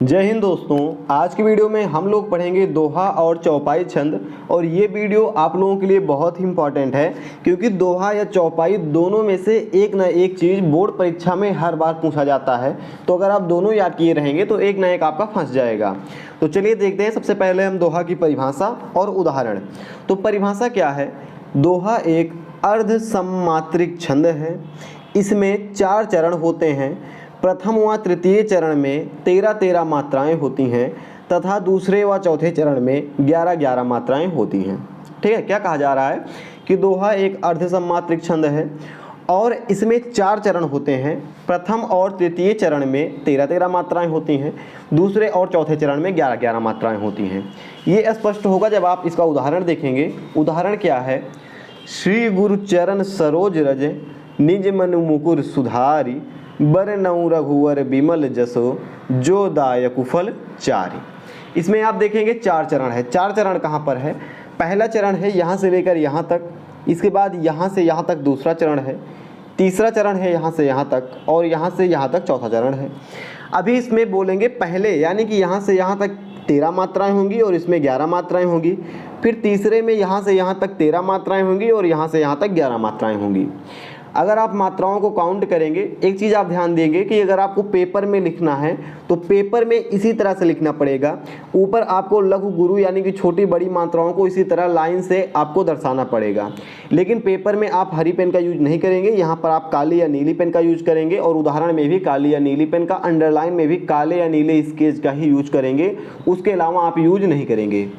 जय हिंद दोस्तों। आज की वीडियो में हम लोग पढ़ेंगे दोहा और चौपाई छंद। और ये वीडियो आप लोगों के लिए बहुत ही इंपॉर्टेंट है क्योंकि दोहा या चौपाई दोनों में से एक ना एक चीज़ बोर्ड परीक्षा में हर बार पूछा जाता है। तो अगर आप दोनों याद किए रहेंगे तो एक ना एक आपका फंस जाएगा। तो चलिए देखते हैं। सबसे पहले हम दोहा की परिभाषा और उदाहरण। तो परिभाषा क्या है? दोहा एक अर्ध सममात्रिक छंद है। इसमें 4 चरण होते हैं। प्रथम व तृतीय चरण में 13-13 मात्राएं होती हैं तथा दूसरे व चौथे चरण में 11-11 मात्राएं होती हैं। ठीक है, क्या कहा जा रहा है कि दोहा एक अर्ध सममात्रिक छंद है और इसमें 4 चरण होते हैं। प्रथम और तृतीय चरण में 13-13 मात्राएं होती हैं, दूसरे और चौथे चरण में 11-11 मात्राएं होती हैं। ये स्पष्ट होगा जब आप इसका उदाहरण देखेंगे। उदाहरण क्या है? श्री गुरु चरण सरोज रज निज मनु मुकुर सुधारी बरनउँ रघुवर बिमल जसो जो दायक फल चारि। इसमें आप देखेंगे 4 चरण है। 4 चरण कहाँ पर है? पहला चरण है यहाँ से लेकर यहाँ तक, इसके बाद यहाँ से यहाँ तक दूसरा चरण है, तीसरा चरण है यहाँ से यहाँ तक, और यहाँ से यहाँ तक चौथा चरण है। अभी इसमें बोलेंगे पहले यानी कि यहाँ से यहाँ तक 13 मात्राएं होंगी और इसमें 11 मात्राएं होंगी। फिर तीसरे में यहाँ से यहाँ तक 13 मात्राएं होंगी और यहाँ से यहाँ तक 11 मात्राएं होंगी। अगर आप मात्राओं को काउंट करेंगे, एक चीज़ आप ध्यान देंगे कि अगर आपको पेपर में लिखना है तो पेपर में इसी तरह से लिखना पड़ेगा। ऊपर आपको लघु गुरु यानी कि छोटी बड़ी मात्राओं को इसी तरह लाइन से आपको दर्शाना पड़ेगा। लेकिन पेपर में आप हरी पेन का यूज नहीं करेंगे, यहाँ पर आप काली या नीली पेन का यूज करेंगे और उदाहरण में भी काली या नीली पेन का, अंडरलाइन में भी काले या नीले स्केच का ही यूज करेंगे, उसके अलावा आप यूज नहीं करेंगे।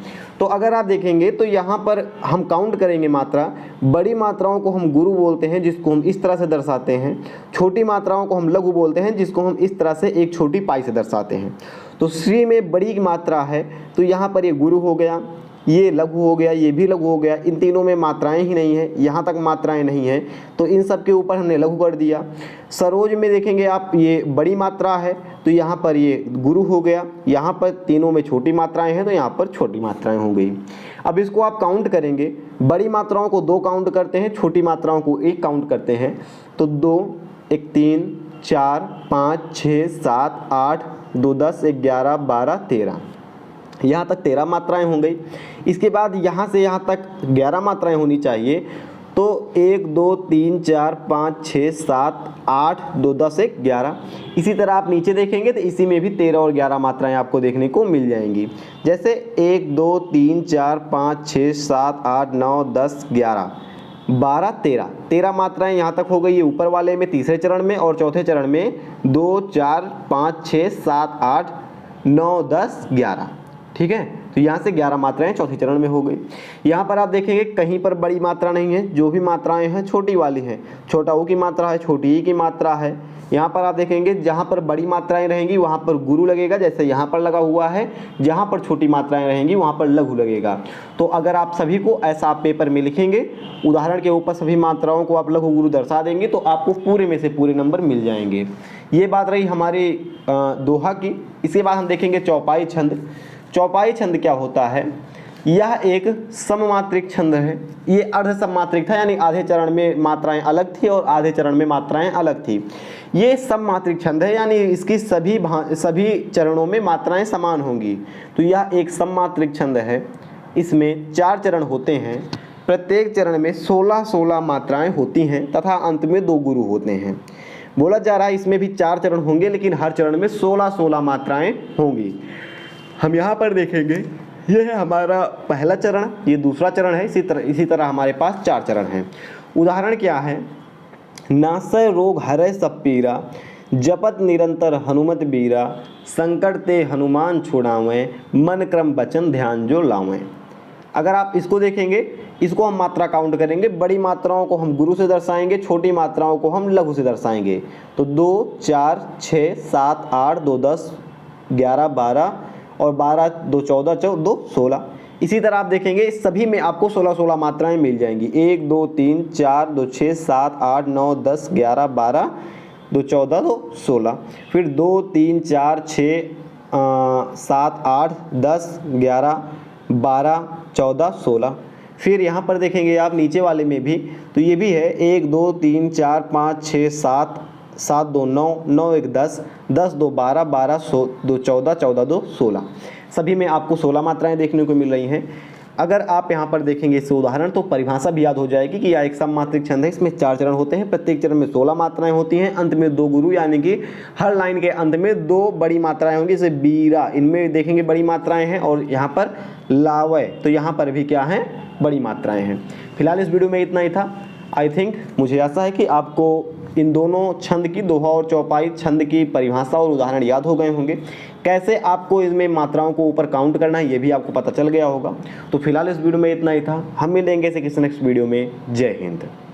तो अगर आप देखेंगे तो यहाँ पर हम काउंट करेंगे मात्रा। बड़ी मात्राओं को हम गुरु बोलते हैं जिसको हम इस तरह से दर्शाते हैं। छोटी मात्राओं को हम लघु बोलते हैं जिसको हम इस तरह से एक छोटी पाई से दर्शाते हैं। तो श्री में बड़ी मात्रा है तो यहाँ पर ये गुरु हो गया, ये लघु हो गया, ये भी लघु हो गया। इन तीनों में मात्राएं ही नहीं है, यहाँ तक मात्राएं नहीं है तो इन सब के ऊपर हमने लघु कर दिया। सरोज में देखेंगे आप, ये बड़ी मात्रा है तो यहाँ पर ये गुरु हो गया। यहाँ पर तीनों में छोटी मात्राएं हैं तो यहाँ पर छोटी मात्राएं हो गई। अब इसको आप काउंट करेंगे। बड़ी मात्राओं को 2 काउंट करते हैं, छोटी मात्राओं को 1 काउंट करते हैं। तो 2, 1 3, 4, 5, 6, 7, 8, 2 10, 1 11, 12, 13। यहाँ तक 13 मात्राएं हो गई। इसके बाद यहाँ से यहाँ तक 11 मात्राएं होनी चाहिए। तो 1 2 3 4 5 6 7 8, 2 10, 1 11। इसी तरह आप नीचे देखेंगे तो इसी में भी 13 और 11 मात्राएं आपको देखने को मिल जाएंगी। जैसे 1 2 3 4 5 6 7 8 9 10 11 12 13, 13 मात्राएं यहाँ तक हो गई है ऊपर वाले में, तीसरे चरण में, और चौथे चरण में 2 4 5 6 7 8 9 10 11। ठीक है, तो यहाँ से 11 मात्राएं चौथे चरण में हो गई। यहाँ पर आप देखेंगे कहीं पर बड़ी मात्रा नहीं है, जो भी मात्राएं हैं छोटी वाली हैं। छोटा ऊ की मात्रा है, छोटी ई की मात्रा है। यहाँ पर आप देखेंगे जहाँ पर बड़ी मात्राएं रहेंगी वहाँ पर गुरु लगेगा, जैसे यहाँ पर लगा हुआ है। जहाँ पर छोटी मात्राएं रहेंगी वहाँ पर लघु लगेगा। तो अगर आप सभी को ऐसा आप पेपर में लिखेंगे, उदाहरण के ऊपर सभी मात्राओं को आप लघु गुरु दर्शा देंगे तो आपको पूरे में से पूरे नंबर मिल जाएंगे। ये बात रही हमारी दोहा की। इसके बाद हम देखेंगे चौपाई छंद। चौपाई छंद क्या होता है? यह एक सममात्रिक छंद है। ये अर्ध सममात्रिक था यानी आधे चरण में मात्राएं अलग थी और आधे चरण में मात्राएं अलग थी। ये सममात्रिक छंद है यानी इसकी सभी चरणों में मात्राएं समान होंगी। तो यह एक सममात्रिक छंद है। इसमें 4 चरण होते हैं। प्रत्येक चरण में 16-16 मात्राएं होती हैं तथा अंत में 2 गुरु होते हैं। बोला जा रहा है इसमें भी 4 चरण होंगे लेकिन हर चरण में 16-16 मात्राएं होंगी। हम यहाँ पर देखेंगे, ये है हमारा पहला चरण, ये दूसरा चरण है। इसी तरह हमारे पास 4 चरण हैं। उदाहरण क्या है? नासय रोग हरय सब पीरा जपत निरंतर हनुमत बीरा संकट ते हनुमान छुड़ावें मन क्रम वचन ध्यान जो लावें। अगर आप इसको देखेंगे, इसको हम मात्रा काउंट करेंगे। बड़ी मात्राओं को हम गुरु से दर्शाएंगे, छोटी मात्राओं को हम लघु से दर्शाएंगे। तो 2 4 6 7 8 2 10 11 12 और 12 2 14 2 16। इसी तरह आप देखेंगे सभी में आपको 16-16 मात्राएं मिल जाएंगी। 1 2 3 4 2 6 7 8 9 10 11 12 2 14 2 16। फिर 2 3 4 6 7 8 10 11 12 14 16। फिर यहाँ पर देखेंगे आप नीचे वाले में भी, तो ये भी है 1 2 3 4 5 6 7 7 2 9, 9 1 10, 10 2 12, 12 2 14, 14 2 16। सभी में आपको 16 मात्राएं देखने को मिल रही हैं। अगर आप यहाँ पर देखेंगे इस उदाहरण तो परिभाषा भी याद हो जाएगी कि यह एक सममात्रिक छंद है। इसमें 4 चरण होते हैं, प्रत्येक चरण में 16 मात्राएं होती हैं, अंत में 2 गुरु, यानी कि हर लाइन के अंत में 2 बड़ी मात्राएं होंगी। जैसे बीरा, इनमें देखेंगे बड़ी मात्राएं हैं, और यहाँ पर लावय, तो यहाँ पर भी क्या है, बड़ी मात्राएं हैं। फिलहाल इस वीडियो में इतना ही था। आई थिंक, मुझे आशा है कि आपको इन दोनों छंद की, दोहा और चौपाई छंद की परिभाषा और उदाहरण याद हो गए होंगे। कैसे आपको इसमें मात्राओं को ऊपर काउंट करना है ये भी आपको पता चल गया होगा। तो फिलहाल इस वीडियो में इतना ही था। हम मिलेंगे किसी नेक्स्ट वीडियो में। जय हिंद।